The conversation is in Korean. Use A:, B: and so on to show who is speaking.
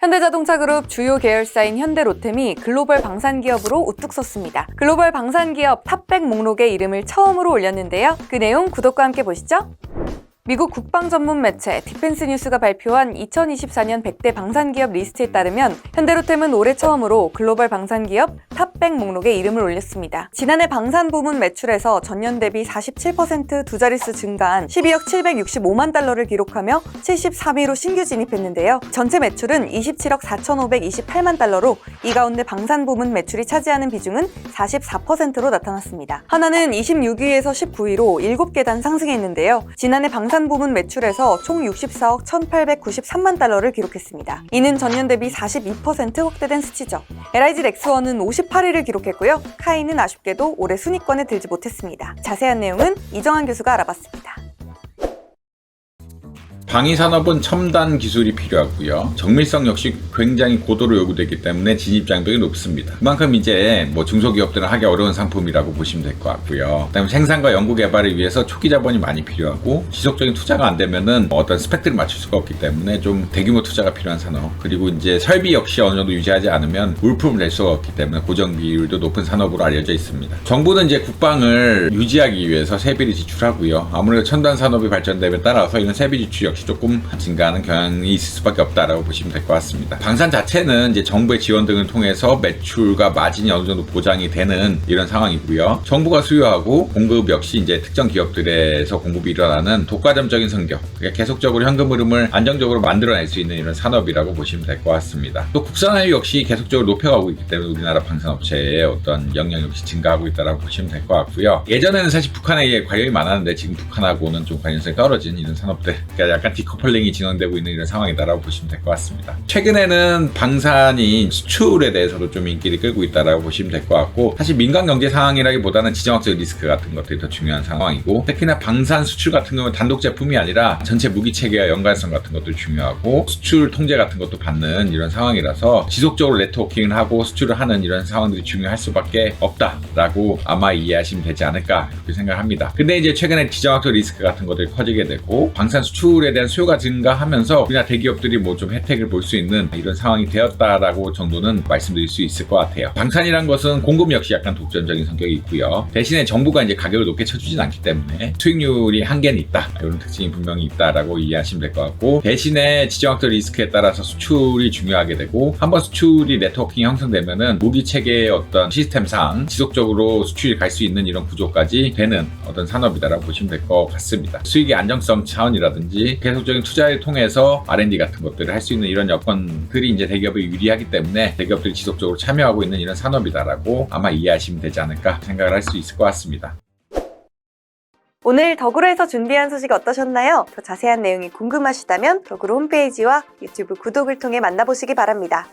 A: 현대자동차그룹 주요 계열사인 현대로템이 글로벌 방산기업으로 우뚝 섰습니다. 글로벌 방산기업 탑100 목록에 이름을 처음으로 올렸는데요. 그 내용 구독과 함께 보시죠. 미국 국방 전문 매체 디펜스 뉴스가 발표한 2024년 100대 방산기업 리스트에 따르면 현대로템은 올해 처음으로 글로벌 방산기업 탑100 목록에 이름을 올렸습니다. 지난해 방산 부문 매출에서 전년 대비 47% 두 자릿수 증가한 12억 765만 달러를 기록하며 73위로 신규 진입했는데요. 전체 매출은 27억 4,528만 달러로 이 가운데 방산 부문 매출이 차지하는 비중은 44%로 나타났습니다. 하나는 26위에서 19위로 7계단 상승했는데요. 지난해 방산 부문 매출에서 총 64억 1,893만 달러를 기록했습니다. 이는 전년 대비 42% 확대된 수치죠. LIG 렉스원은 58위를 기록했고요. 카이는 아쉽게도 올해 순위권에 들지 못했습니다. 자세한 내용은 이정환 교수가 알아봤습니다.
B: 방위산업은 첨단 기술이 필요하고요. 정밀성 역시 굉장히 고도로 요구되기 때문에 진입장벽이 높습니다. 그만큼 이제 중소기업들은 하기 어려운 상품이라고 보시면 될 것 같고요. 그다음에 생산과 연구개발을 위해서 초기 자본이 많이 필요하고 지속적인 투자가 안 되면은 어떤 스펙들을 맞출 수가 없기 때문에 좀 대규모 투자가 필요한 산업. 그리고 이제 설비 역시 어느 정도 유지하지 않으면 물품을 낼 수가 없기 때문에 고정 비율도 높은 산업으로 알려져 있습니다. 정부는 이제 국방을 유지하기 위해서 세비를 지출하고요. 아무래도 첨단 산업이 발전됨에 따라서 이런 세비 지출 역시 조금 증가하는 경향이 있을 수밖에 없다라고 보시면 될 것 같습니다. 방산 자체는 이제 정부의 지원 등을 통해서 매출과 마진이 어느 정도 보장이 되는 이런 상황이고요. 정부가 수요하고 공급 역시 이제 특정 기업들에서 공급이 일어나는 독과점적인 성격, 그러니까 계속적으로 현금 흐름을 안정적으로 만들어낼 수 있는 이런 산업이라고 보시면 될 것 같습니다. 또 국산화율 역시 계속적으로 높여가고 있기 때문에 우리나라 방산업체의 어떤 영향 역시 증가하고 있다라고 보시면 될 것 같고요. 예전에는 사실 북한에 관련이 많았는데 지금 북한하고는 좀 관련성이 떨어진 이런 산업들, 그러니까 약간 디커플링이 진행되고 있는 이런 상황이다라고 보시면 될 것 같습니다. 최근에는 방산이 수출에 대해서도 좀 인기를 끌고 있다라고 보시면 될 것 같고, 사실 민간 경제 상황이라기보다는 지정학적 리스크 같은 것들이 더 중요한 상황이고, 특히나 방산 수출 같은 경우는 단독 제품이 아니라 전체 무기 체계와 연관성 같은 것도 중요하고 수출 통제 같은 것도 받는 이런 상황이라서 지속적으로 네트워킹을 하고 수출을 하는 이런 상황들이 중요할 수밖에 없다라고 아마 이해하시면 되지 않을까 이렇게 생각합니다. 근데 이제 최근에 지정학적 리스크 같은 것들이 커지게 되고 방산 수출에 대한 수요가 증가하면서 우리나라 대기업들이 좀 혜택을 볼 수 있는 이런 상황이 되었다라고 정도는 말씀드릴 수 있을 것 같아요. 방산이란 것은 공급 역시 약간 독점적인 성격이 있고요. 대신에 정부가 이제 가격을 높게 쳐주진 않기 때문에 수익률이 한계는 있다. 이런 특징이 분명히 있다라고 이해하시면 될 것 같고, 대신에 지정학적 리스크에 따라서 수출이 중요하게 되고, 한번 수출이 네트워킹이 형성되면은 무기 체계의 어떤 시스템상 지속적으로 수출이 갈 수 있는 이런 구조까지 되는 어떤 산업이다라고 보시면 될 것 같습니다. 수익의 안정성 차원이라든지 계속적인 투자를 통해서 R&D 같은 것들을 할 수 있는 이런 여건들이 이제 대기업에 유리하기 때문에 대기업들이 지속적으로 참여하고 있는 이런 산업이다라고 아마 이해하시면 되지 않을까 생각을 할 수 있을 것 같습니다.
A: 오늘 덕으로에서 준비한 소식 어떠셨나요? 더 자세한 내용이 궁금하시다면 덕으로 홈페이지와 유튜브 구독을 통해 만나보시기 바랍니다.